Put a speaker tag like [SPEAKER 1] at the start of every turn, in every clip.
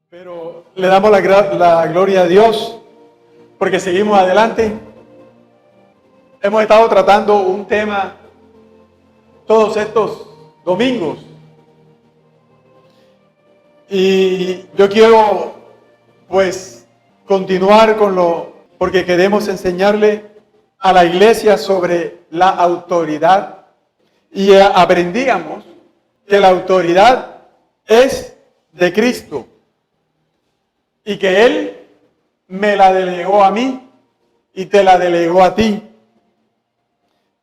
[SPEAKER 1] Pero le damos la gloria a Dios porque seguimos adelante. Hemos estado tratando un tema todos estos domingos. Y yo quiero, continuar porque queremos enseñarle a la iglesia sobre la autoridad. Y aprendíamos que la autoridad es de Cristo y que Él me la delegó a mí y te la delegó a ti.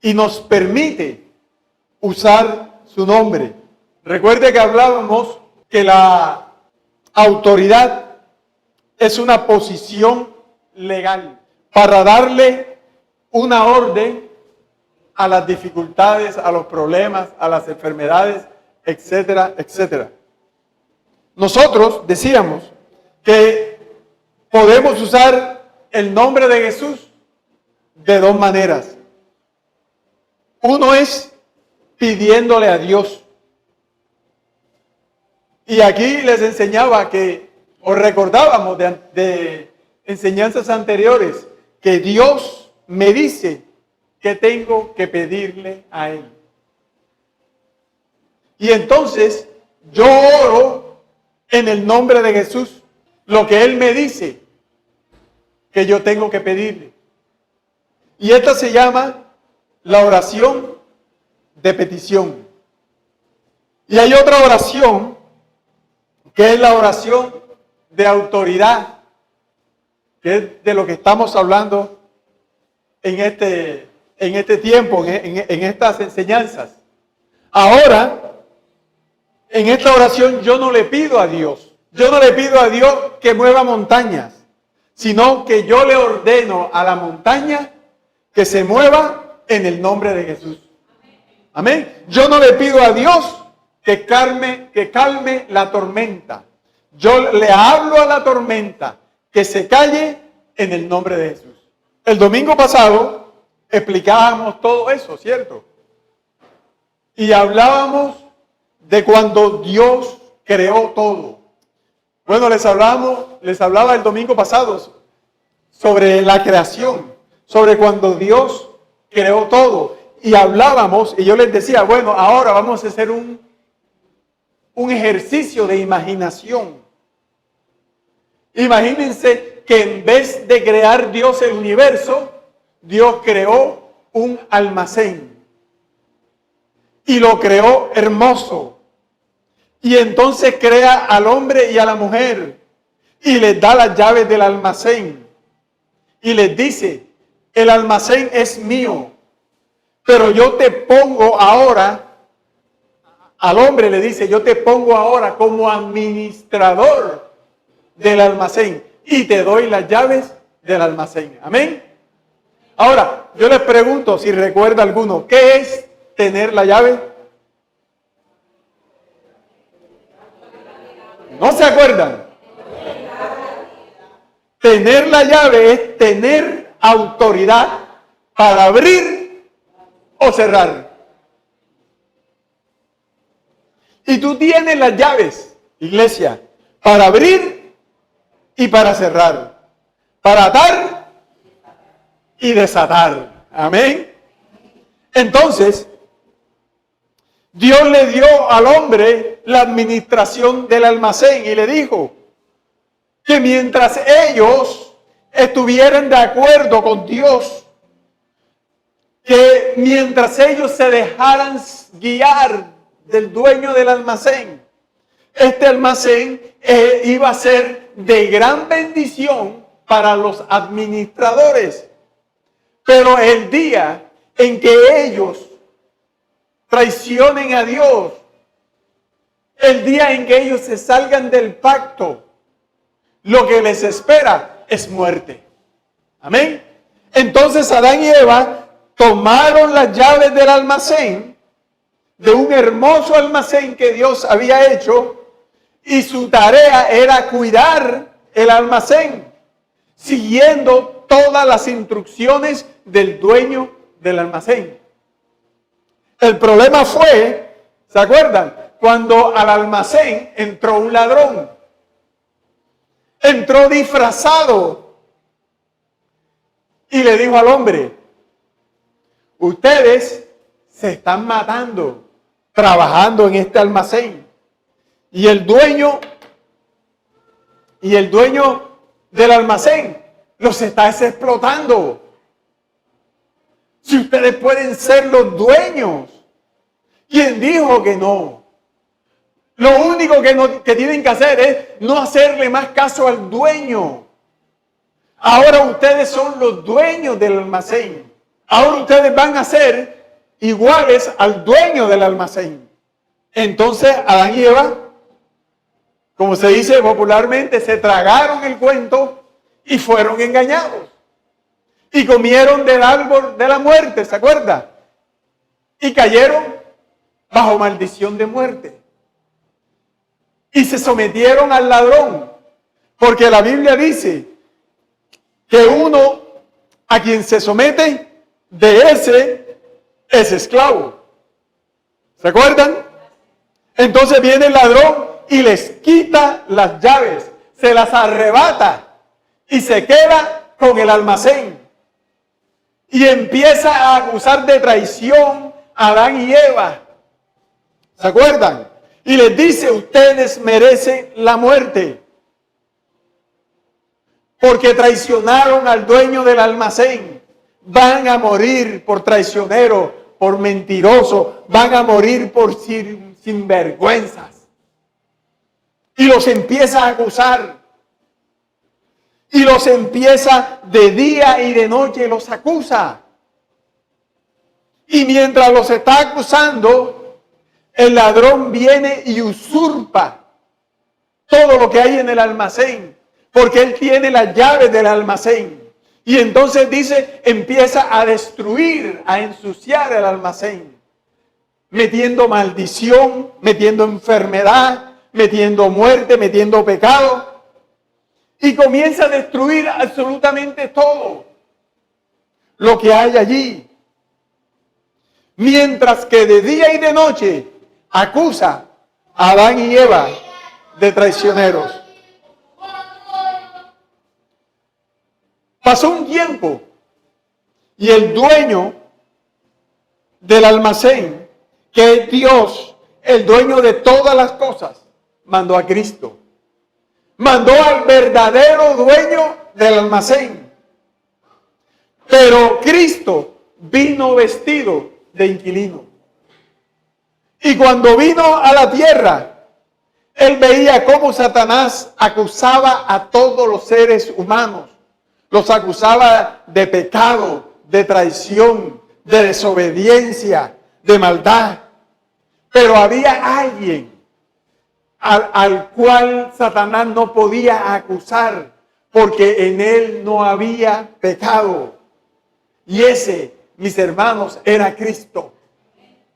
[SPEAKER 1] Y nos permite usar su nombre. Recuerde que hablábamos que la autoridad es una posición legal para darle una orden a las dificultades, a los problemas, a las enfermedades, etcétera, etcétera. Nosotros decíamos que podemos usar el nombre de Jesús de dos maneras. Uno es pidiéndole a Dios. Y aquí les enseñaba os recordábamos de enseñanzas anteriores, que Dios me dice que tengo que pedirle a Él. Y entonces yo oro en el nombre de Jesús lo que Él me dice que yo tengo que pedirle. Y esta se llama la oración de petición. Y hay otra oración que es la oración de autoridad, que es de lo que estamos hablando en este tiempo, en estas enseñanzas. Ahora, en esta oración yo no le pido a Dios que mueva montañas, sino que yo le ordeno a la montaña que se mueva en el nombre de Jesús. Amén. Yo no le pido a Dios que calme la tormenta. Yo le hablo a la tormenta que se calle en el nombre de Jesús. El domingo pasado explicábamos todo eso, ¿cierto? Y hablábamos de cuando Dios creó todo. Bueno, les hablaba el domingo pasado sobre la creación, sobre cuando Dios creó todo. Y hablábamos, y yo les decía, bueno, ahora vamos a hacer un ejercicio de imaginación. Imagínense que en vez de crear Dios el universo, Dios creó un almacén. Y lo creó hermoso. Y entonces crea al hombre y a la mujer. Y les da las llaves del almacén. Y les dice, el almacén es mío. Pero yo te pongo ahora, al hombre le dice, yo te pongo ahora como administrador del almacén. Y te doy las llaves del almacén. Amén. Ahora, yo les pregunto si recuerda alguno, ¿qué es tener la llave? ¿No se acuerdan? Tener la llave es tener autoridad para abrir o cerrar. Y tú tienes las llaves, iglesia, para abrir y para cerrar, para atar y desatar. Amén. Entonces, Dios le dio al hombre la administración del almacén y le dijo que mientras ellos estuvieran de acuerdo con Dios, que mientras ellos se dejaran guiar del dueño del almacén, este almacén iba a ser de gran bendición para los administradores. Pero el día en que ellos traicionen a Dios, el día en que ellos se salgan del pacto, lo que les espera es muerte. Amén. Entonces Adán y Eva tomaron las llaves del almacén, de un hermoso almacén que Dios había hecho, y su tarea era cuidar el almacén, siguiendo todas las instrucciones del dueño del almacén. El problema fue, ¿se acuerdan? Cuando al almacén entró un ladrón. entró disfrazado y le dijo al hombre: ustedes se están matando trabajando en este almacén. Y el dueño del almacén los está explotando. Si ustedes pueden ser los dueños. ¿Quién dijo que no? Lo único que tienen que hacer es no hacerle más caso al dueño. Ahora ustedes son los dueños del almacén. Ahora ustedes van a ser iguales al dueño del almacén. Entonces Adán y Eva, como se dice popularmente, se tragaron el cuento y fueron engañados. Y comieron del árbol de la muerte, ¿se acuerda? Y cayeron bajo maldición de muerte. Y se sometieron al ladrón. Porque la Biblia dice que uno a quien se somete, de ese es esclavo. ¿Se acuerdan? Entonces viene el ladrón y les quita las llaves, se las arrebata y se queda con el almacén. Y empieza a acusar de traición a Adán y Eva. ¿Se acuerdan? Y les dice: ustedes merecen la muerte, porque traicionaron al dueño del almacén. Van a morir por traicionero, por mentiroso, van a morir por sinvergüenzas. Y los empieza a acusar. Y los empieza de día y de noche, los acusa. Y mientras los está acusando, el ladrón viene y usurpa todo lo que hay en el almacén, porque él tiene las llaves del almacén. Y entonces dice, empieza a destruir, a ensuciar el almacén, metiendo maldición, metiendo enfermedad, metiendo muerte, metiendo pecado. Y comienza a destruir absolutamente todo lo que hay allí. Mientras que de día y de noche acusa a Adán y Eva de traicioneros. Pasó un tiempo y el dueño del almacén, que es Dios, el dueño de todas las cosas, mandó a Cristo. Mandó al verdadero dueño del almacén. Pero Cristo vino vestido de inquilino. Y cuando vino a la tierra, él veía cómo Satanás acusaba a todos los seres humanos. Los acusaba de pecado, de traición, de desobediencia, de maldad. Pero había alguien al cual Satanás no podía acusar, porque en él no había pecado. Y ese, mis hermanos, era Cristo.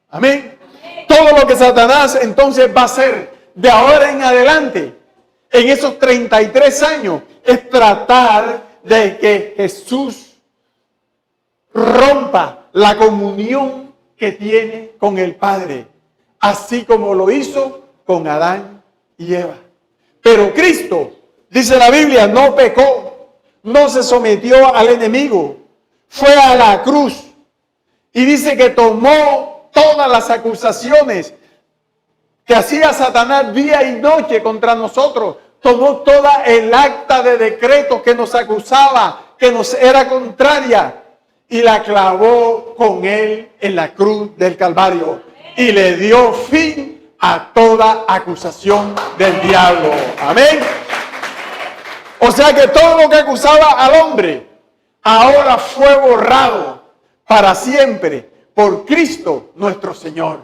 [SPEAKER 1] Amén. Todo lo que Satanás entonces va a hacer de ahora en adelante, en esos 33 años, es tratar de que Jesús rompa la comunión que tiene con el Padre, así como lo hizo con Adán y Eva. Pero Cristo, dice la Biblia, no pecó, no se sometió al enemigo, fue a la cruz y dice que tomó todas las acusaciones que hacía Satanás día y noche contra nosotros. Tomó toda el acta de decreto que nos acusaba, que nos era contraria, y la clavó con él en la cruz del Calvario y le dio fin a toda acusación del diablo. Amén. O sea que todo lo que acusaba al hombre ahora fue borrado para siempre por Cristo nuestro Señor.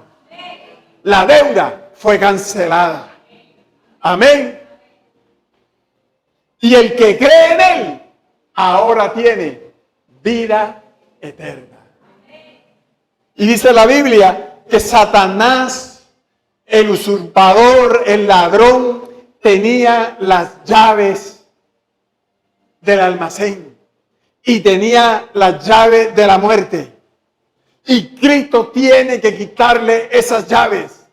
[SPEAKER 1] La deuda fue cancelada. Amén. Y el que cree en él ahora tiene vida eterna. Y dice la Biblia que Satanás, el usurpador, el ladrón, tenía las llaves del almacén y tenía las llaves de la muerte. Y Cristo tiene que quitarle esas llaves.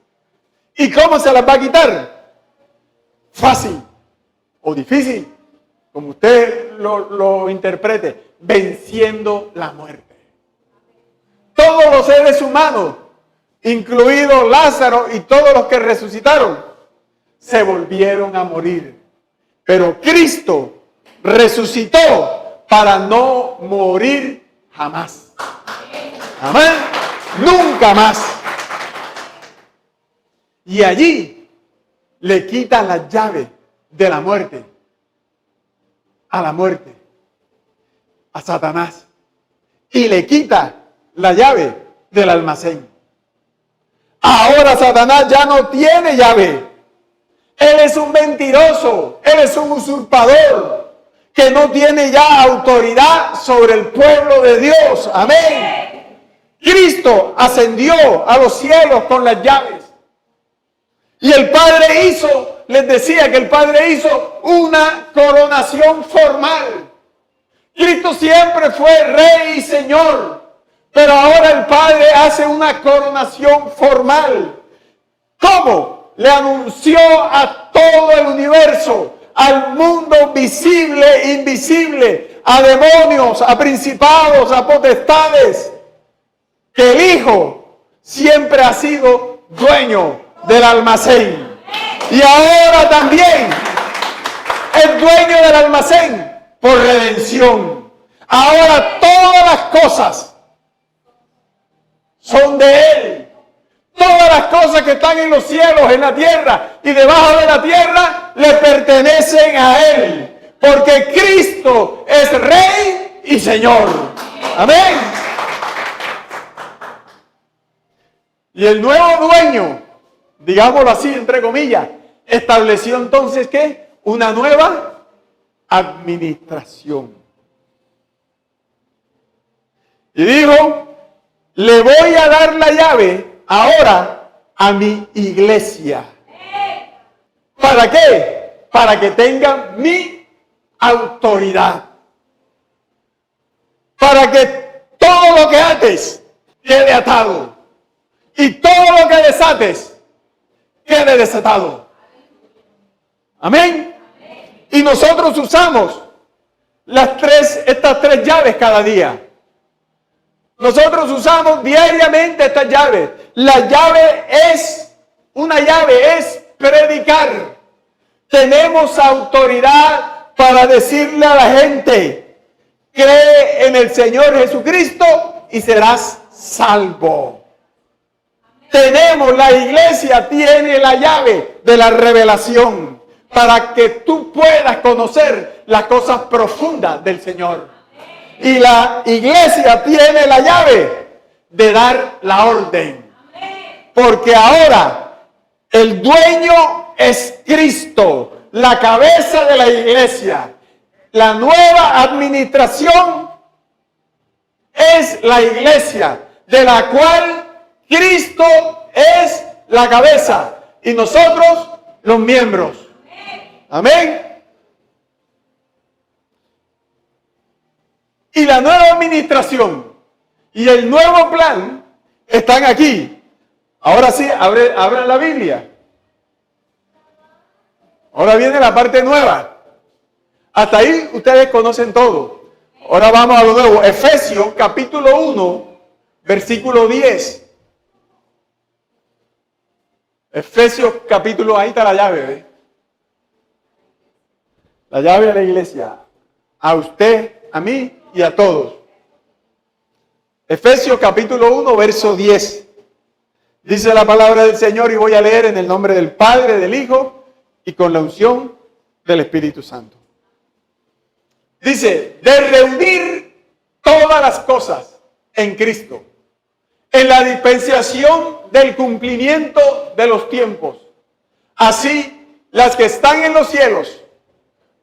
[SPEAKER 1] ¿Y cómo se las va a quitar? Fácil o difícil. como usted lo interprete, venciendo la muerte. Todos los seres humanos, incluido Lázaro y todos los que resucitaron, se volvieron a morir. Pero Cristo resucitó para no morir jamás. Amén. Nunca más. Y allí le quitan las llaves de la muerte. A la muerte. A Satanás. Y le quita la llave del almacén. Ahora Satanás ya no tiene llave. Él es un mentiroso. Él es un usurpador que no tiene ya autoridad sobre el pueblo de Dios. Amén. Cristo ascendió a los cielos con las llaves. Y el Padre hizo, les decía que el Padre hizo una coronación formal. Cristo siempre fue Rey y Señor, pero ahora el Padre hace una coronación formal. ¿Cómo? Le anunció a todo el universo, al mundo visible e invisible, a demonios, a principados, a potestades, que el Hijo siempre ha sido dueño del almacén. Y ahora también es dueño del almacén por redención. Ahora todas las cosas son de Él. Todas las cosas que están en los cielos, en la tierra y debajo de la tierra le pertenecen a Él. Porque Cristo es Rey y Señor. Amén. Y el nuevo dueño, digámoslo así, entre comillas, estableció entonces ¿qué? Una nueva administración. Y dijo, le voy a dar la llave ahora a mi iglesia. ¿Para qué? Para que tenga mi autoridad. Para que todo lo que ates quede atado. Y todo lo que desates quede desatado. Amén. Y nosotros usamos estas tres llaves cada día. Nosotros usamos diariamente estas llaves. La llave es, una llave es predicar. Tenemos autoridad para decirle a la gente, cree en el Señor Jesucristo y serás salvo. La iglesia tiene la llave de la revelación para que tú puedas conocer las cosas profundas del Señor. Y la iglesia tiene la llave de dar la orden. Porque ahora el dueño es Cristo, la cabeza de la iglesia. La nueva administración es la iglesia, de la cual Cristo es la cabeza y nosotros los miembros. Amén. Y la nueva administración y el nuevo plan están aquí. Ahora sí, abran la Biblia. Ahora viene la parte nueva. Hasta ahí ustedes conocen todo. Ahora vamos a lo nuevo. Efesios capítulo 1, versículo 10. Efesios capítulo, ahí está la llave, ¿ve? La llave de la iglesia. A usted, a mí y a todos. Efesios capítulo 1, verso 10. Dice la palabra del Señor y voy a leer en el nombre del Padre, del Hijo y con la unción del Espíritu Santo. Dice, de reunir todas las cosas en Cristo, en la dispensación del cumplimiento de los tiempos, así las que están en los cielos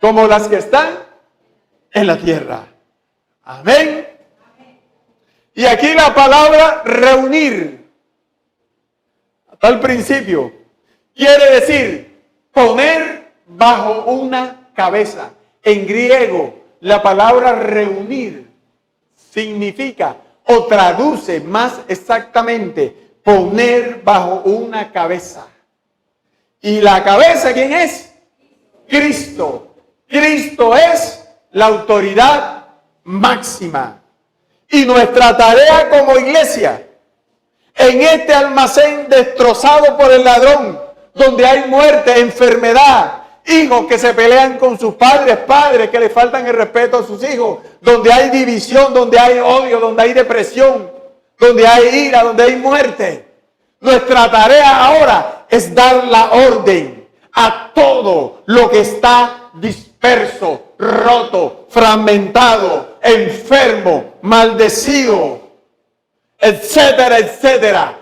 [SPEAKER 1] como las que están en la tierra. Amén. Y aquí la palabra reunir, hasta el principio, quiere decir poner bajo una cabeza. En griego, la palabra reunir significa o traduce más exactamente poner bajo una cabeza. ¿Y la cabeza quién es? Cristo. Cristo es la autoridad máxima. Y nuestra tarea como iglesia, en este almacén destrozado por el ladrón, donde hay muerte, enfermedad, hijos que se pelean con sus padres, padres que le faltan el respeto a sus hijos, donde hay división, donde hay odio, donde hay depresión, donde hay ira, donde hay muerte. Nuestra tarea ahora es dar la orden a todo lo que está disperso, roto, fragmentado, enfermo, maldecido, etcétera, etcétera.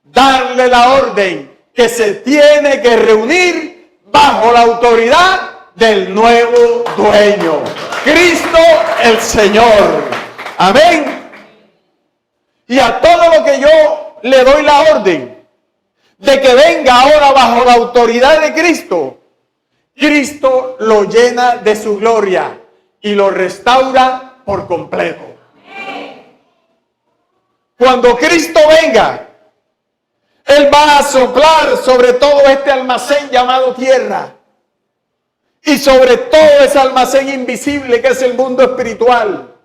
[SPEAKER 1] Darle la orden que se tiene que reunir bajo la autoridad del nuevo dueño, Cristo el Señor. Amén. Y a todo lo que yo le doy la orden de que venga ahora bajo la autoridad de Cristo, Cristo lo llena de su gloria y lo restaura por completo. Cuando Cristo venga, Él va a soplar sobre todo este almacén llamado tierra y sobre todo ese almacén invisible que es el mundo espiritual.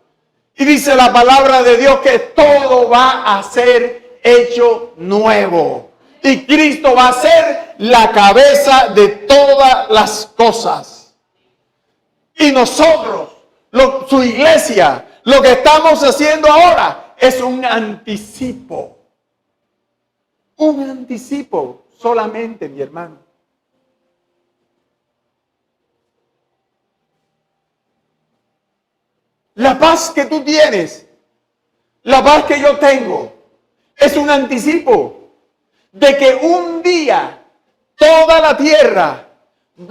[SPEAKER 1] Y dice la palabra de Dios que todo va a ser hecho nuevo. Y Cristo va a ser la cabeza de todas las cosas. Y nosotros, su iglesia, lo que estamos haciendo ahora es un anticipo. Un anticipo solamente, mi hermano. La paz que tú tienes, la paz que yo tengo, es un anticipo de que un día toda la tierra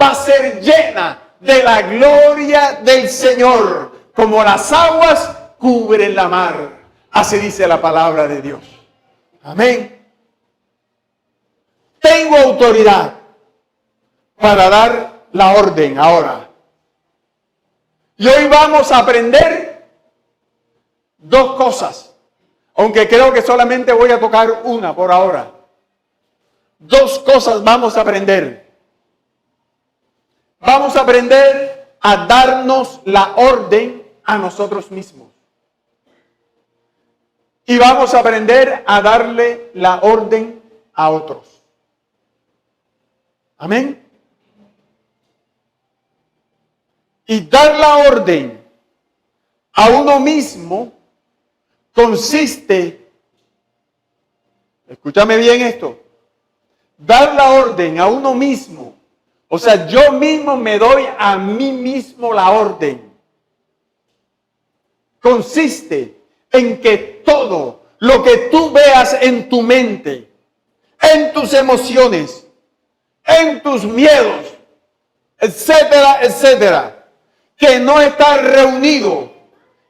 [SPEAKER 1] va a ser llena de la gloria del Señor, como las aguas cubren la mar. Así dice la palabra de Dios. Amén. Tengo autoridad para dar la orden ahora. Y hoy vamos a aprender dos cosas, aunque creo que solamente voy a tocar una por ahora. Dos cosas vamos a aprender. Vamos a aprender a darnos la orden a nosotros mismos. Y vamos a aprender a darle la orden a otros. Amén. Y dar la orden a uno mismo consiste, escúchame bien esto, dar la orden a uno mismo, o sea, yo mismo me doy a mí mismo la orden, consiste en que todo lo que tú veas en tu mente, en tus emociones, en tus miedos, etcétera, etcétera, que no está reunido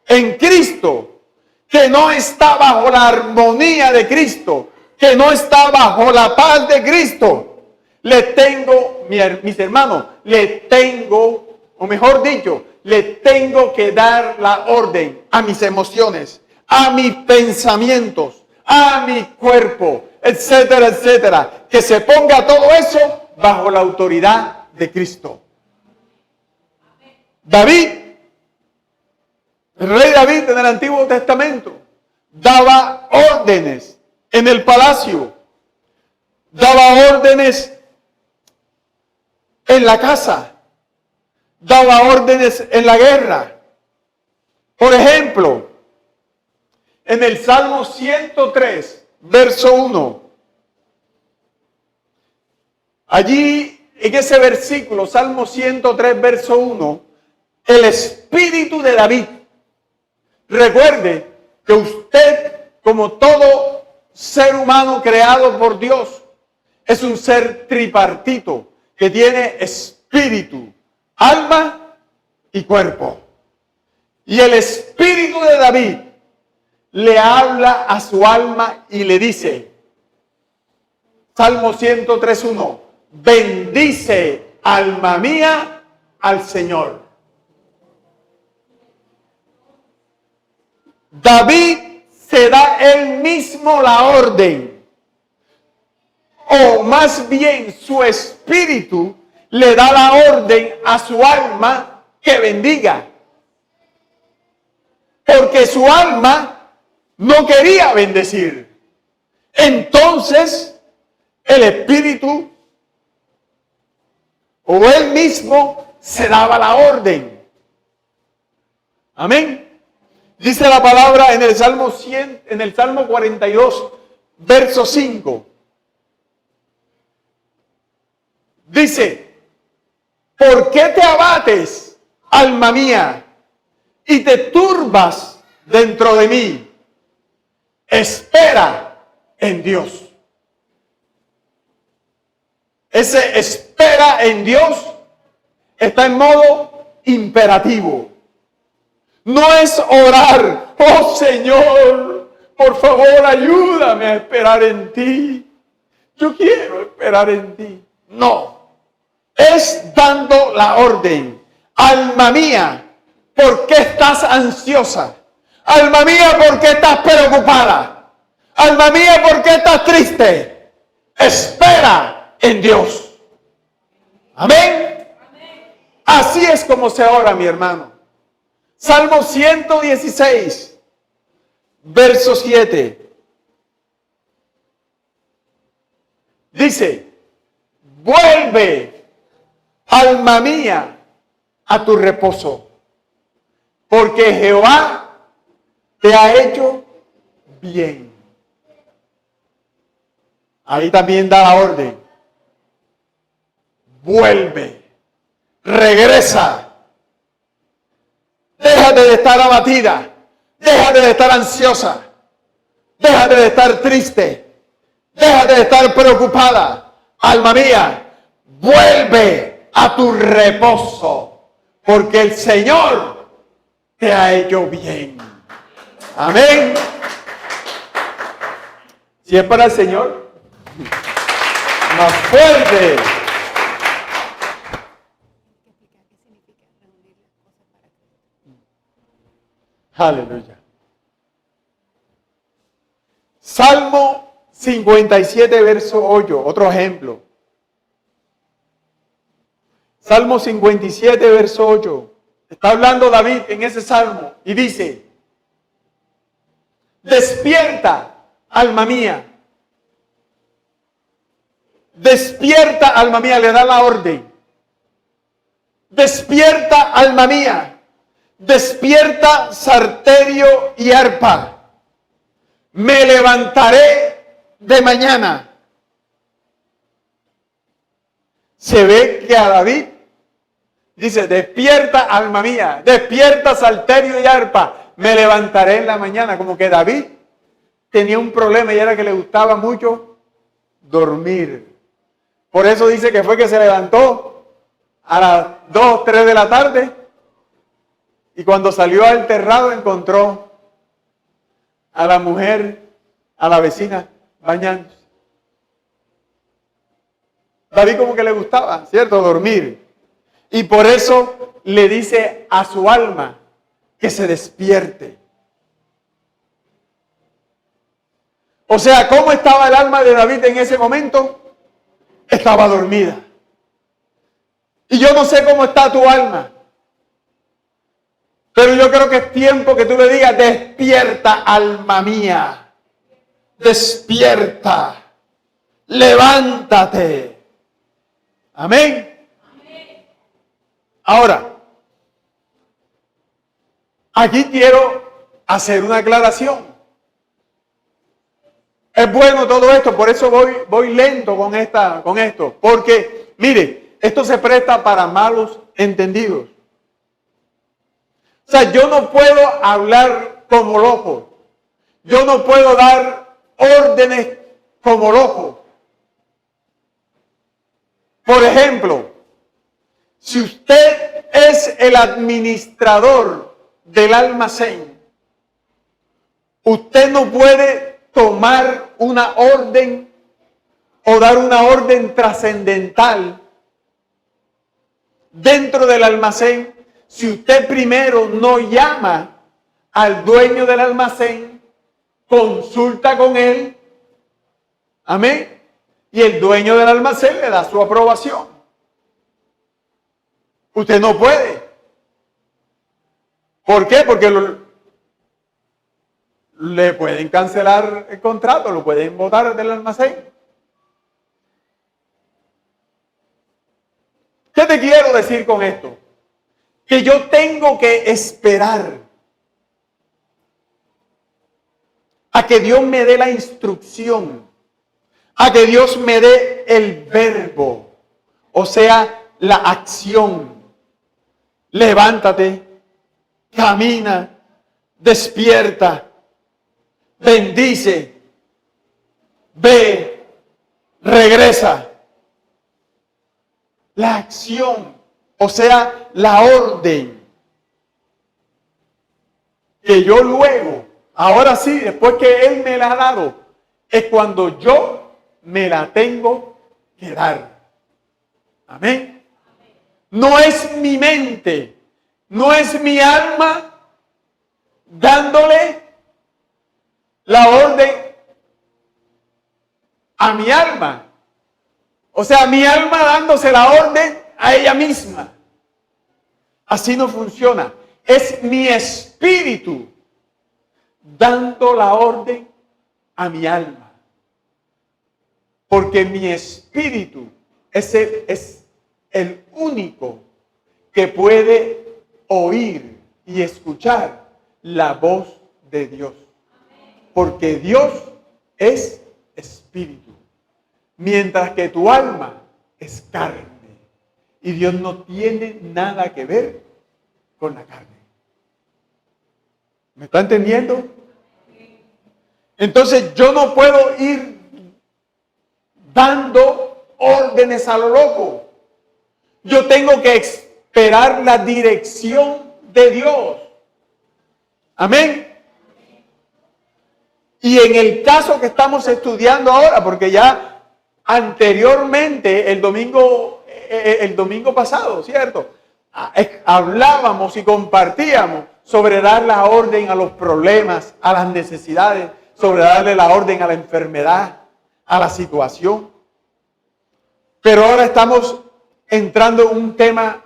[SPEAKER 1] en Cristo, que no está bajo la armonía de Cristo, que no está bajo la paz de Cristo, le tengo, mis hermanos, le tengo, o mejor dicho, le tengo que dar la orden a mis emociones, a mis pensamientos, a mi cuerpo, etcétera, etcétera, que se ponga todo eso bajo la autoridad de Cristo. David, el rey David en el Antiguo Testamento, daba órdenes en el palacio, daba órdenes en la casa, daba órdenes en la guerra. Por ejemplo, en el Salmo 103, verso 1, allí en ese versículo, Salmo 103, verso 1, el espíritu de David. Recuerde que usted, como todo ser humano creado por Dios, es un ser tripartito que tiene espíritu, alma y cuerpo. Y el espíritu de David le habla a su alma y le dice, Salmo 103:1, bendice, alma mía, al Señor. David se da él mismo la orden, o más bien su espíritu le da la orden a su alma que bendiga. Porque su alma no quería bendecir. Entonces, el Espíritu o él mismo se daba la orden. Amén. Dice la palabra en el Salmo 100, en el Salmo 42, verso 5. Dice: ¿por qué te abates, alma mía, y te turbas dentro de mí? Espera en Dios. Ese espera en Dios está en modo imperativo. No es orar: oh Señor, por favor ayúdame a esperar en ti. Yo quiero esperar en ti. No. Es dando la orden. Alma mía, ¿por qué estás ansiosa? Alma mía, ¿por qué estás preocupada? Alma mía, ¿por qué estás triste? Espera en Dios. Amén. Así es como se ora, mi hermano. Salmo 116, verso 7. Dice: vuelve, alma mía, a tu reposo, porque Jehová te ha hecho bien. Ahí también da la orden. Vuelve, regresa. Déjate de estar abatida, déjate de estar ansiosa, déjate de estar triste, déjate de estar preocupada. Alma mía, vuelve a tu reposo, porque el Señor te ha hecho bien. Amén. Si es para el Señor, más fuerte. Aleluya. Salmo 57, verso 8, otro ejemplo. Salmo 57, verso 8. Está hablando David en ese salmo y dice: despierta, alma mía. Despierta, alma mía, le da la orden. Despierta, alma mía. Despierta, salterio y arpa. Me levantaré de mañana. Se ve que a David dice: despierta, alma mía, despierta, salterio y arpa, me levantaré en la mañana. Como que David tenía un problema y era que le gustaba mucho dormir. Por eso dice que fue que se levantó a las 2, 3 de la tarde y cuando salió al terrado encontró a la mujer, a la vecina, bañándose. David como que le gustaba, ¿cierto?, dormir. Y por eso le dice a su alma que se despierte. O sea, ¿cómo estaba el alma de David en ese momento? Estaba dormida. Y yo no sé cómo está tu alma, pero yo creo que es tiempo que tú le digas: despierta, alma mía, despierta, levántate. Amén. Ahora, aquí quiero hacer una aclaración. Es bueno todo esto, por eso voy lento con esto, porque mire, esto se presta para malos entendidos. O sea, yo no puedo hablar como loco. Yo no puedo dar órdenes como loco. Por ejemplo, si usted es el administrador del almacén, usted no puede tomar una orden o dar una orden trascendental dentro del almacén si usted primero no llama al dueño del almacén, consulta con él, amén, y el dueño del almacén le da su aprobación. Usted no puede. ¿Por qué? Porque le pueden cancelar el contrato, lo pueden botar del almacén. ¿Qué te quiero decir con esto? Que yo tengo que esperar a que Dios me dé la instrucción, a que Dios me dé el verbo, o sea, la acción. Levántate, camina, despierta, bendice, ve, regresa. La acción, o sea, la orden. Que yo luego, ahora sí, después que Él me la ha dado, es cuando yo me la tengo que dar. Amén. No es mi mente, no es mi alma dándole la orden a mi alma. O sea, mi alma dándose la orden a ella misma. Así no funciona. Es mi espíritu dando la orden a mi alma. Porque mi espíritu es el único que puede oír y escuchar la voz de Dios. Porque Dios es espíritu. Mientras que tu alma es carne. Y Dios no tiene nada que ver con la carne. ¿Me está entendiendo? Entonces yo no puedo ir dando órdenes a lo loco. Yo tengo que esperar la dirección de Dios. Amén. Y en el caso que estamos estudiando ahora, porque ya anteriormente, el domingo pasado, ¿cierto? Hablábamos y compartíamos sobre dar la orden a los problemas, a las necesidades, sobre darle la orden a la enfermedad, a la situación. Pero ahora estamos entrando en un tema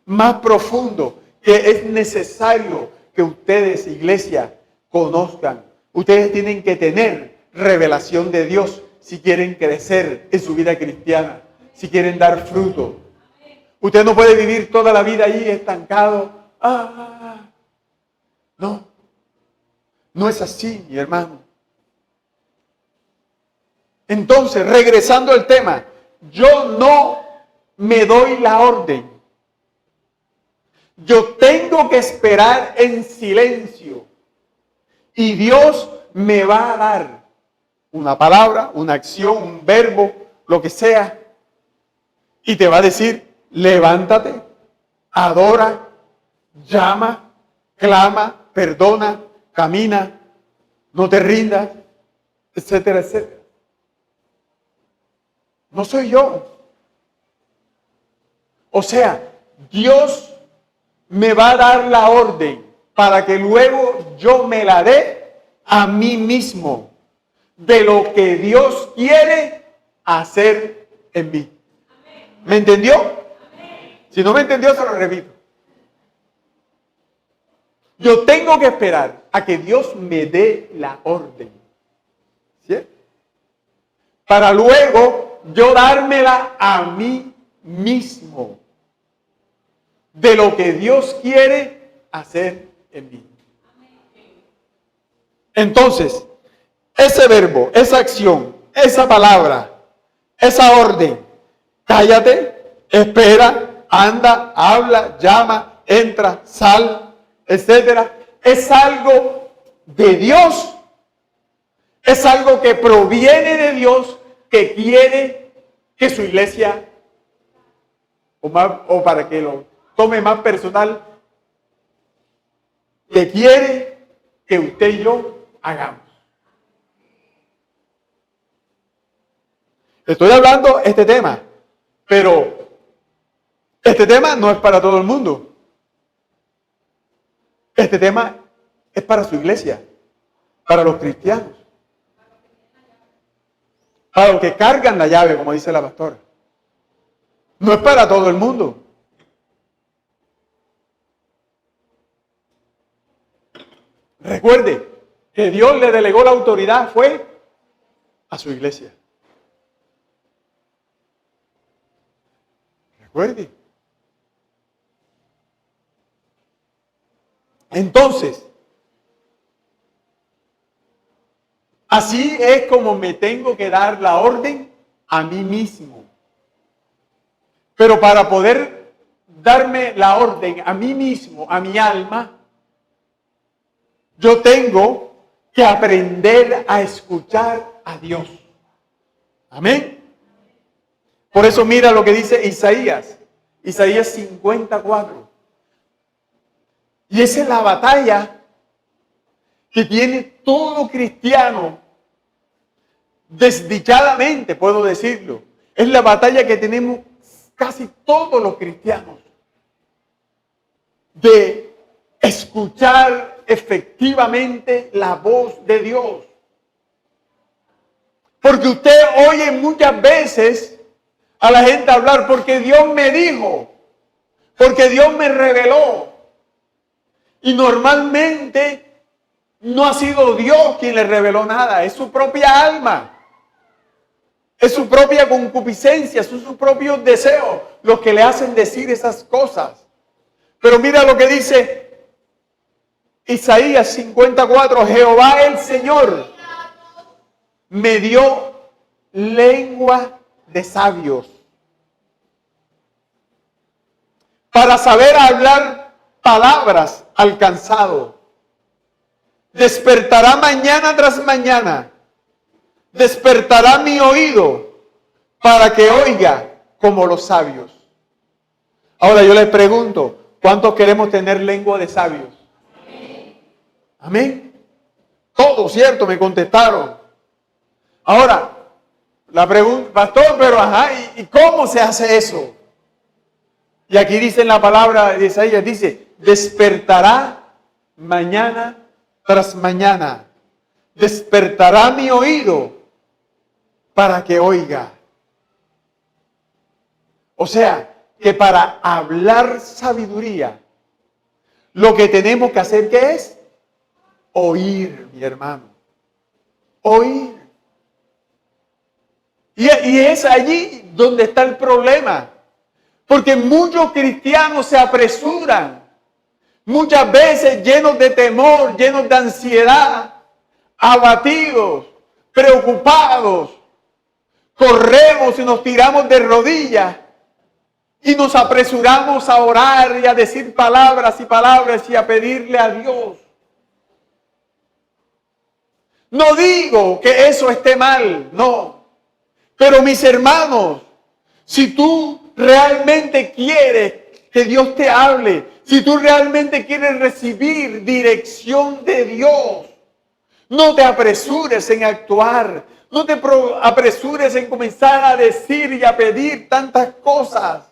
[SPEAKER 1] más profundo que es necesario que ustedes, iglesia, conozcan. Ustedes tienen que tener revelación de Dios si quieren crecer en su vida cristiana, si quieren dar fruto. Usted no puede vivir toda la vida ahí estancado. No, no es así, mi hermano. Entonces, regresando al tema, yo no me doy la orden. Yo tengo que esperar en silencio. Y Dios me va a dar una palabra, una acción, un verbo, lo que sea. Y te va a decir, levántate, adora, llama, clama, perdona, camina, no te rindas, etcétera, etcétera. No soy yo. O sea, Dios me va a dar la orden para que luego yo me la dé a mí mismo de lo que Dios quiere hacer en mí. ¿Me entendió? Si no me entendió, se lo repito. Yo tengo que esperar a que Dios me dé la orden. ¿Sí? Para luego yo dármela a mí mismo de lo que Dios quiere hacer en mí. Entonces, ese verbo, esa acción, esa palabra, esa orden, cállate, espera, anda, habla, llama, entra, sal, etcétera, es algo de Dios. Es algo que proviene de Dios, que quiere que su iglesia, o para que lo tome más personal, que quiere que usted y yo hagamos. Estoy hablando este tema, pero este tema no es para todo el mundo. Este tema es para su iglesia, para los cristianos, para los que cargan la llave, como dice la pastora. No es para todo el mundo. Recuerde que Dios le delegó la autoridad, fue a su iglesia. Recuerde. Entonces, así es como me tengo que dar la orden a mí mismo. Pero para poder darme la orden a mí mismo, a mi alma, yo tengo que aprender a escuchar a Dios. Amén. Por eso mira lo que dice Isaías 54. Y esa es la batalla que tiene todo cristiano, desdichadamente puedo decirlo. Es la batalla que tenemos casi todos los cristianos, de escuchar efectivamente la voz de Dios. Porque usted oye muchas veces a la gente hablar, porque Dios me dijo, porque Dios me reveló. Y normalmente no ha sido Dios quien le reveló nada, es su propia alma. Es su propia concupiscencia, son sus propios deseos los que le hacen decir esas cosas. Pero mira lo que dice Isaías 54, Jehová el Señor me dio lengua de sabios para saber hablar palabras al cansado. Despertará mañana tras mañana, despertará mi oído para que oiga como los sabios. Ahora yo les pregunto, ¿cuántos queremos tener lengua de sabios? Amén. Todos, ¿cierto? Me contestaron. Ahora, la pregunta, pastor, pero ajá, ¿y cómo se hace eso? Y aquí dice en la palabra de Isaías, dice, despertará mañana tras mañana, despertará mi oído para que oiga. O sea, que para hablar sabiduría, lo que tenemos que hacer, ¿qué es? Oír, mi hermano. Oír. Y es allí donde está el problema. Porque muchos cristianos se apresuran, muchas veces llenos de temor, llenos de ansiedad, abatidos, preocupados. Corremos y nos tiramos de rodillas y nos apresuramos a orar y a decir palabras y palabras y a pedirle a Dios. No digo que eso esté mal, no. Pero mis hermanos, si tú realmente quieres que Dios te hable, si tú realmente quieres recibir dirección de Dios, no te apresures en actuar, no te apresures en comenzar a decir y a pedir tantas cosas.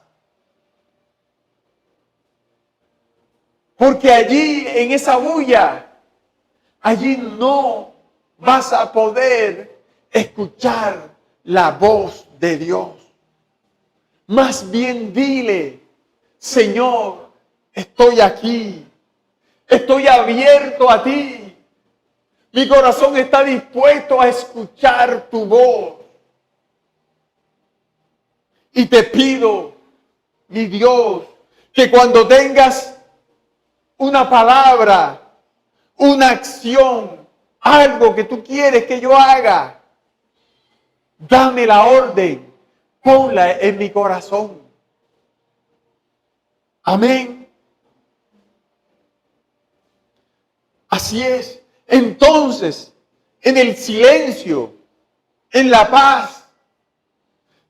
[SPEAKER 1] Porque allí, en esa bulla, allí no vas a poder escuchar la voz de Dios. Más bien dile, Señor, estoy aquí, estoy abierto a ti. Mi corazón está dispuesto a escuchar tu voz. Y te pido, mi Dios, que cuando tengas una palabra, una acción, algo que tú quieres que yo haga, dame la orden, ponla en mi corazón. Amén. Así es. Entonces, en el silencio, en la paz,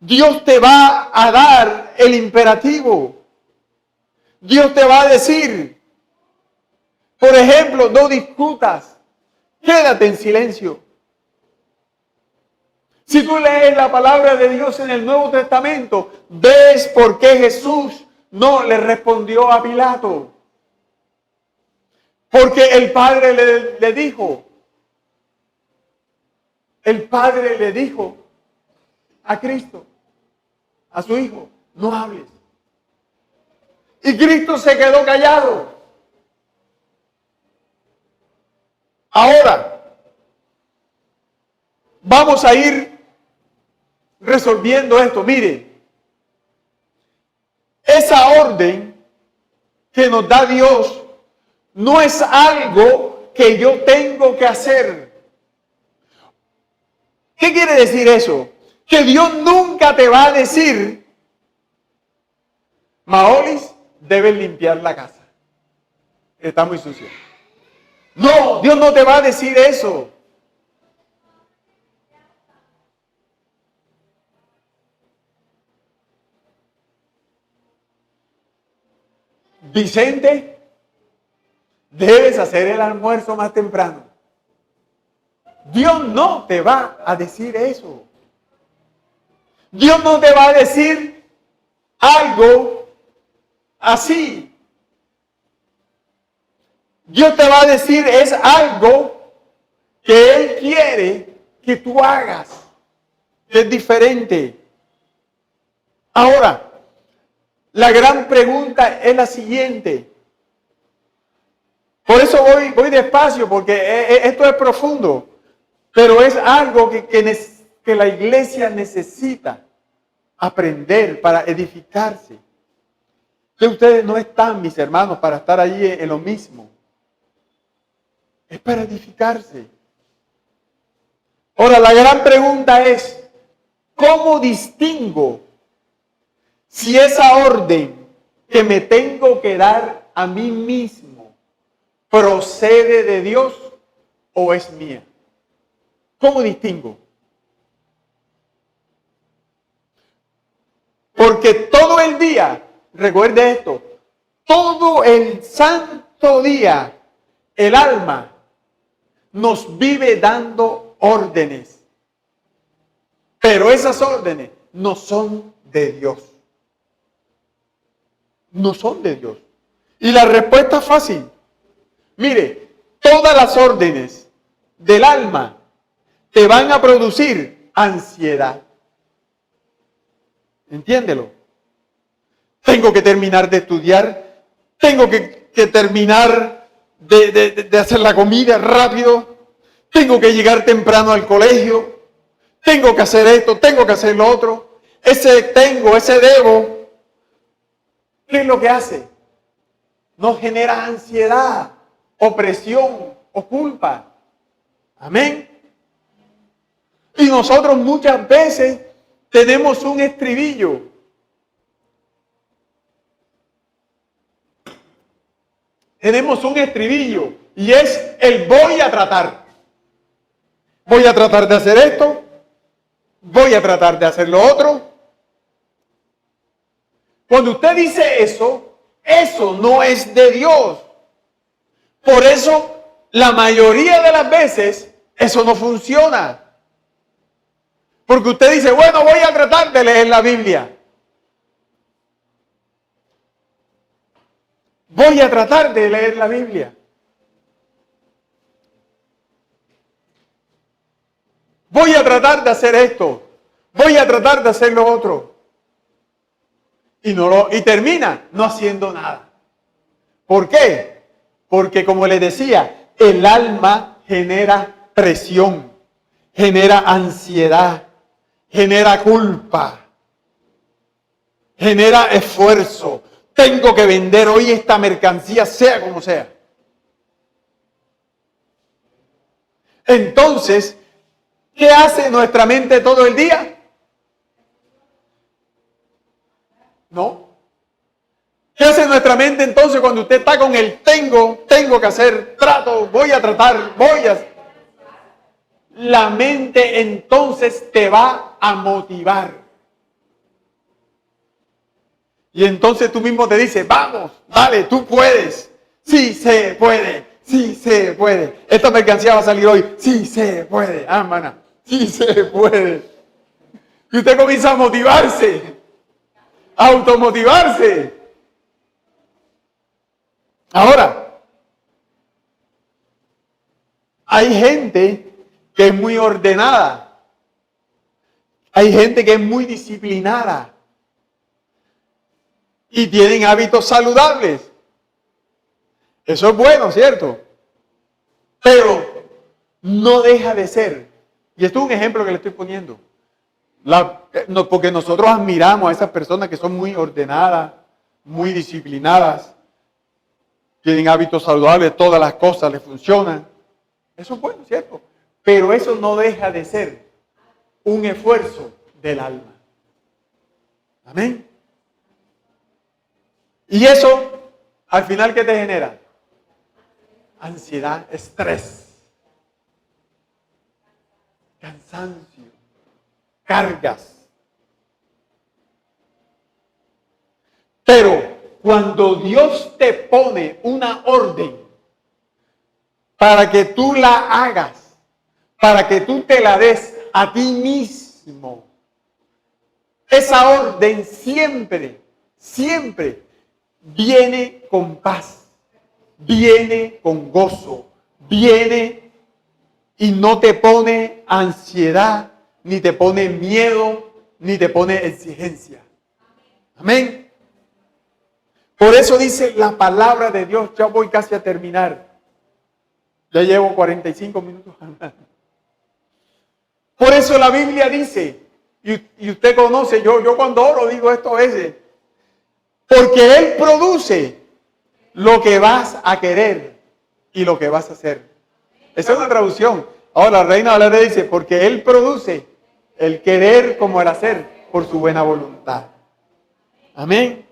[SPEAKER 1] Dios te va a dar el imperativo. Dios te va a decir, por ejemplo, no discutas, quédate en silencio. Si tú lees la palabra de Dios en el Nuevo Testamento, ves por qué Jesús no le respondió a Pilato. Porque el Padre le dijo a Cristo, a su Hijo, no hables. Y Cristo se quedó callado. Ahora, vamos a ir resolviendo esto. Mire, esa orden que nos da Dios no es algo que yo tengo que hacer. ¿Qué quiere decir eso? Que Dios nunca te va a decir, Maolis, debes limpiar la casa, está muy sucia. No, Dios no te va a decir eso. Vicente, debes hacer el almuerzo más temprano. Dios no te va a decir eso. Dios no te va a decir algo así. Dios te va a decir es algo que Él quiere que tú hagas. Es diferente. Ahora, la gran pregunta es la siguiente. Por eso voy despacio, porque esto es profundo. Pero es algo que la iglesia necesita aprender para edificarse. Que ustedes no están, mis hermanos, para estar allí en lo mismo. Es para edificarse. Ahora, la gran pregunta es, ¿cómo distingo si esa orden que me tengo que dar a mí mismo procede de Dios o es mía? ¿Cómo distingo? Porque todo el día, recuerde esto, todo el santo día, el alma nos vive dando órdenes. Pero esas órdenes no son de Dios. No son de Dios. Y la respuesta es fácil. Mire, todas las órdenes del alma te van a producir ansiedad. Entiéndelo. Tengo que terminar de estudiar. Tengo que terminar de hacer la comida rápido. Tengo que llegar temprano al colegio. Tengo que hacer esto, tengo que hacer lo otro. Ese debo. ¿Qué es lo que hace? Nos genera ansiedad, opresión o culpa. Amén. Y nosotros muchas veces tenemos un estribillo. Tenemos un estribillo y es el voy a tratar. Voy a tratar de hacer esto. Voy a tratar de hacer lo otro. Cuando usted dice eso, eso no es de Dios. Por eso, la mayoría de las veces, eso no funciona. Porque usted dice, bueno, voy a tratar de leer la Biblia. Voy a tratar de leer la Biblia. Voy a tratar de hacer esto. Voy a tratar de hacer lo otro. Y termina no haciendo nada. ¿Por qué? Porque como les decía, el alma genera presión, genera ansiedad, genera culpa, genera esfuerzo. Tengo que vender hoy esta mercancía, sea como sea. Entonces, ¿qué hace nuestra mente todo el día? ¿No? ¿Qué hace nuestra mente entonces cuando usted está con el tengo que hacer, trato, voy a tratar, La mente entonces te va a motivar. Y entonces tú mismo te dices, vamos, dale, tú puedes. Sí se puede, sí se puede. Esta mercancía va a salir hoy, sí se puede. Ah, hermana, sí se puede. Y usted comienza a motivarse, a automotivarse. Ahora, hay gente que es muy ordenada. Hay gente que es muy disciplinada. Y tienen hábitos saludables. Eso es bueno, ¿cierto? Pero no deja de ser. Y esto es un ejemplo que le estoy poniendo. Porque nosotros admiramos a esas personas que son muy ordenadas, muy disciplinadas, tienen hábitos saludables, todas las cosas les funcionan. Eso es bueno, ¿cierto? Pero eso no deja de ser un esfuerzo del alma. Amén. Y eso, al final, ¿qué te genera? Ansiedad, estrés, cansancio, cargas. Pero cuando Dios te pone una orden para que tú la hagas, para que tú te la des a ti mismo, esa orden siempre, siempre viene con paz, viene con gozo, viene y no te pone ansiedad, ni te pone miedo, ni te pone exigencia. Amén. Por eso dice la palabra de Dios, ya voy casi a terminar. Ya llevo 45 minutos hablando. Por eso la Biblia dice, y usted conoce, yo cuando oro digo esto a veces, porque Él produce lo que vas a querer y lo que vas a hacer. Esa es una traducción. Ahora la Reina Valera dice, porque Él produce el querer como el hacer por su buena voluntad. Amén.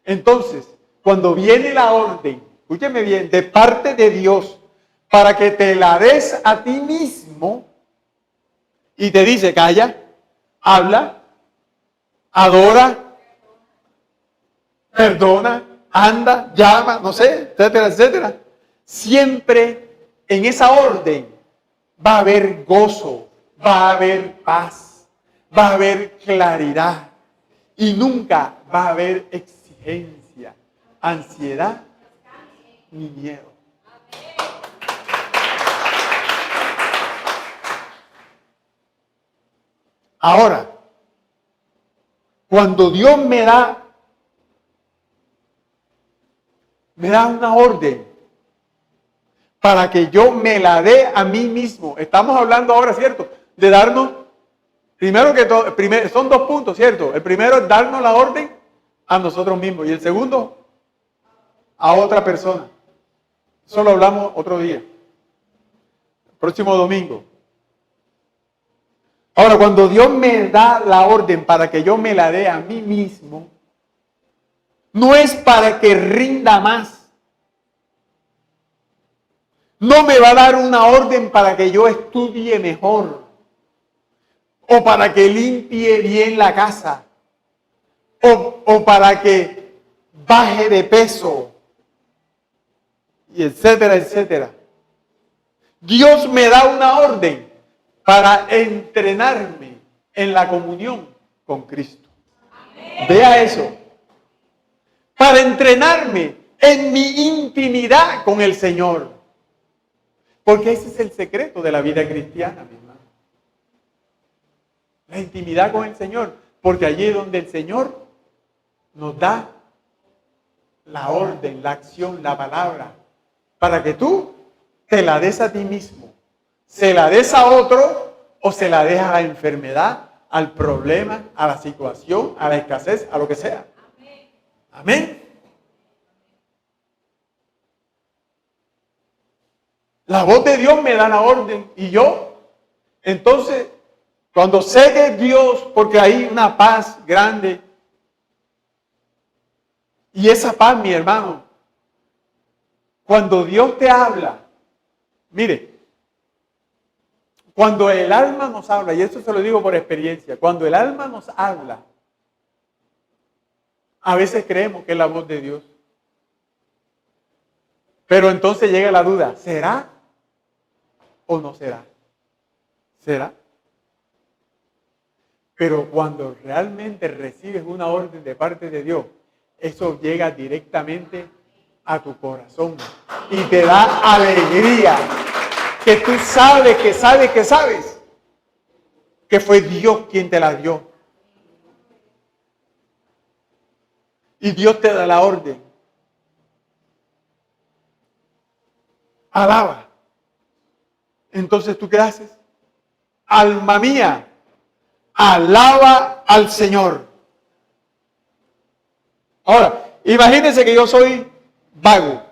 [SPEAKER 1] Entonces, cuando viene la orden, escúcheme bien, de parte de Dios, para que te la des a ti mismo, y te dice, calla, habla, adora, perdona, anda, llama, no sé, etcétera, etcétera. Siempre en esa orden va a haber gozo, va a haber paz, va a haber claridad y nunca va a haber exigencia, ansiedad ni miedo. Ahora, cuando Dios me da una orden para que yo me la dé a mí mismo. Estamos hablando ahora, ¿cierto? De darnos, primero que todo, son dos puntos, ¿cierto? El primero es darnos la orden a nosotros mismos y el segundo a otra persona. Eso lo hablamos otro día, el próximo domingo. Ahora, cuando Dios me da la orden para que yo me la dé a mí mismo, no es para que rinda más. No me va a dar una orden para que yo estudie mejor o para que limpie bien la casa o para que baje de peso y etcétera, etcétera. Dios me da una orden para entrenarme en la comunión con Cristo. Vea eso. Para entrenarme en mi intimidad con el Señor. Porque ese es el secreto de la vida cristiana, mi hermano. La intimidad con el Señor. Porque allí es donde el Señor nos da la orden, la acción, la palabra. Para que tú te la des a ti mismo. Se la des a otro o se la dejas a la enfermedad, al problema, a la situación, a la escasez, a lo que sea. Amén. La voz de Dios me da la orden y yo, entonces, cuando sé que es Dios, porque hay una paz grande, y esa paz, mi hermano, cuando Dios te habla, mire, cuando el alma nos habla, y eso se lo digo por experiencia, cuando el alma nos habla, a veces creemos que es la voz de Dios. Pero entonces llega la duda, ¿será o no será? ¿Será? Pero cuando realmente recibes una orden de parte de Dios, eso llega directamente a tu corazón y te da alegría, que tú sabes que fue Dios quien te la dio. Y Dios te da la orden. Alaba. Entonces, ¿tú qué haces? Alma mía, alaba al Señor. Ahora, imagínense que yo soy vago.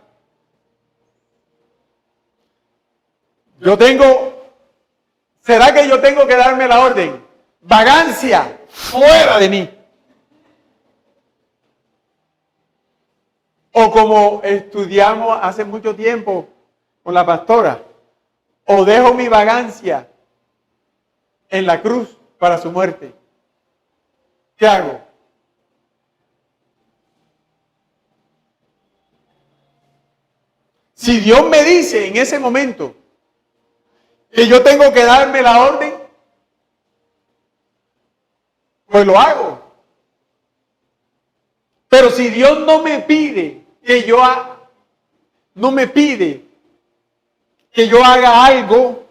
[SPEAKER 1] ¿Será que yo tengo que darme la orden? Vagancia, fuera de mí. O como estudiamos hace mucho tiempo con la pastora, o dejo mi vagancia en la cruz para su muerte. ¿Qué hago? Si Dios me dice en ese momento que yo tengo que darme la orden, pues lo hago. Pero si Dios no me pide que yo haga algo,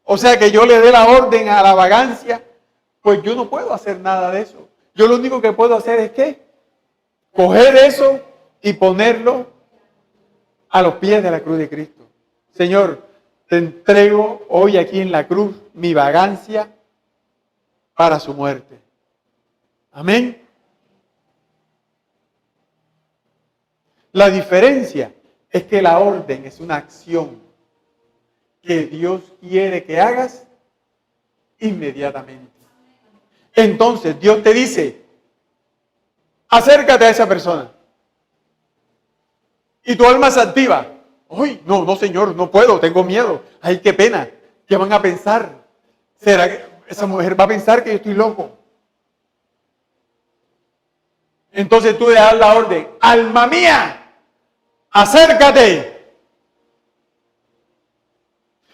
[SPEAKER 1] o sea, que yo le dé la orden a la vagancia, pues yo no puedo hacer nada de eso. Yo lo único que puedo hacer es ¿qué? Coger eso y ponerlo a los pies de la cruz de Cristo. Señor, te entrego hoy aquí en la cruz mi vagancia para su muerte. Amén. La diferencia es que la orden es una acción que Dios quiere que hagas inmediatamente. Entonces Dios te dice, acércate a esa persona. Y tu alma se activa. Uy, no, Señor, no puedo, tengo miedo. Ay, qué pena. ¿Qué van a pensar? ¿Será que esa mujer va a pensar que yo estoy loco? Entonces tú le das la orden, alma mía, acércate.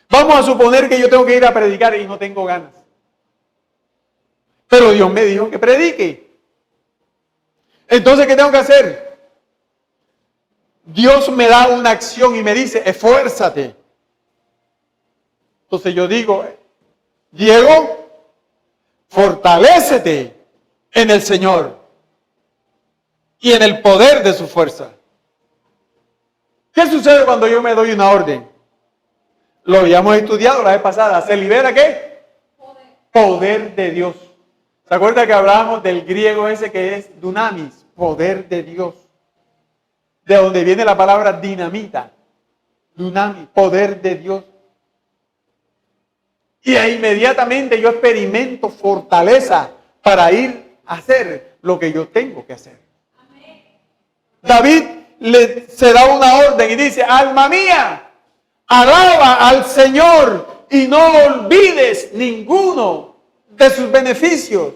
[SPEAKER 1] Vamos a suponer que yo tengo que ir a predicar y no tengo ganas. Pero Dios me dijo que predique. Entonces, ¿qué tengo que hacer? Dios me da una acción y me dice, esfuérzate. Entonces yo digo, Diego, fortalécete en el Señor y en el poder de su fuerza. ¿Qué sucede cuando yo me doy una orden? Lo habíamos estudiado la vez pasada. ¿Se libera qué? Poder de Dios. ¿Se acuerda que hablábamos del griego ese que es dunamis? Poder de Dios. De donde viene la palabra dinamita. Dunamis, poder de Dios. Y inmediatamente yo experimento fortaleza para ir a hacer lo que yo tengo que hacer. David se da una orden y dice, alma mía, alaba al Señor y no olvides ninguno de sus beneficios.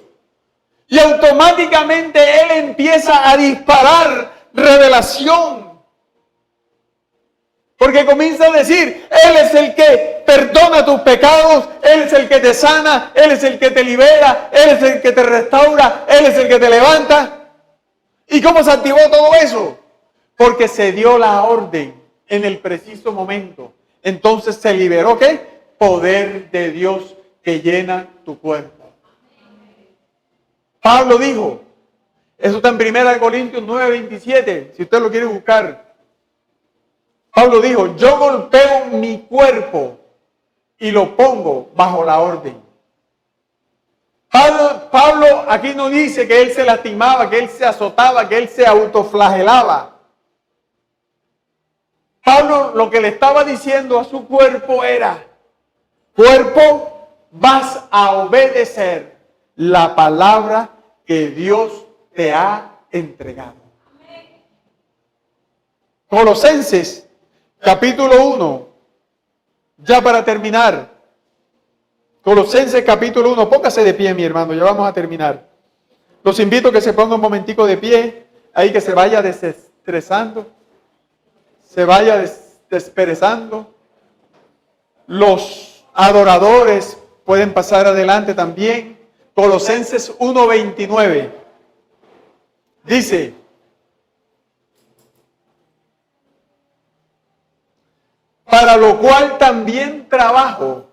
[SPEAKER 1] Y automáticamente él empieza a disparar revelación. Porque comienza a decir, Él es el que perdona tus pecados, Él es el que te sana, Él es el que te libera, Él es el que te restaura, Él es el que te levanta. ¿Y cómo se activó todo eso? Porque se dio la orden en el preciso momento. Entonces se liberó, ¿qué? Poder de Dios que llena tu cuerpo. Pablo dijo, eso está en 1 Corintios 9:27, si usted lo quiere buscar. Pablo dijo, yo golpeo mi cuerpo y lo pongo bajo la orden. Pablo aquí no dice que él se lastimaba, que él se azotaba, que él se autoflagelaba. Pablo lo que le estaba diciendo a su cuerpo era, cuerpo, vas a obedecer la palabra que Dios te ha entregado. Colosenses capítulo 1, ya para terminar. Colosenses capítulo 1, póngase de pie, mi hermano, ya vamos a terminar. Los invito a que se pongan un momentico de pie, ahí que se vaya desestresando, se vaya desperezando. Los adoradores pueden pasar adelante también. Colosenses 1:29 dice, para lo cual también trabajo,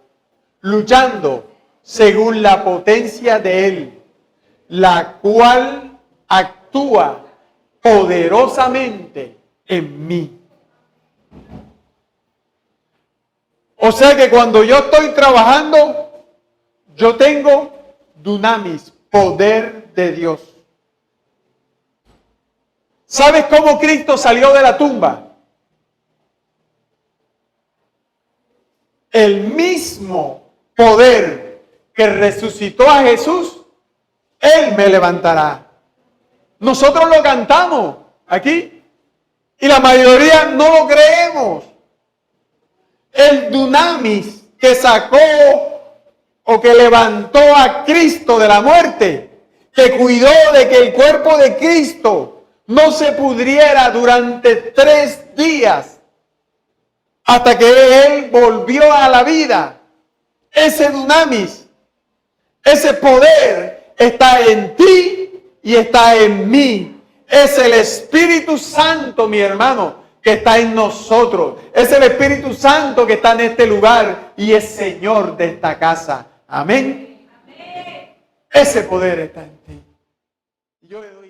[SPEAKER 1] luchando según la potencia de Él, la cual actúa poderosamente en mí. O sea que cuando yo estoy trabajando, yo tengo dunamis, poder de Dios. ¿Sabes cómo Cristo salió de la tumba? El mismo poder que resucitó a Jesús, Él me levantará. Nosotros lo cantamos aquí y la mayoría no lo creemos. El dunamis que sacó o que levantó a Cristo de la muerte, que cuidó de que el cuerpo de Cristo no se pudriera durante 3 días hasta que Él volvió a la vida. Ese dunamis, ese poder está en ti y está en mí. Es el Espíritu Santo, mi hermano, que está en nosotros. Es el Espíritu Santo que está en este lugar y es Señor de esta casa. Amén. Ese poder está en ti. Yo le doy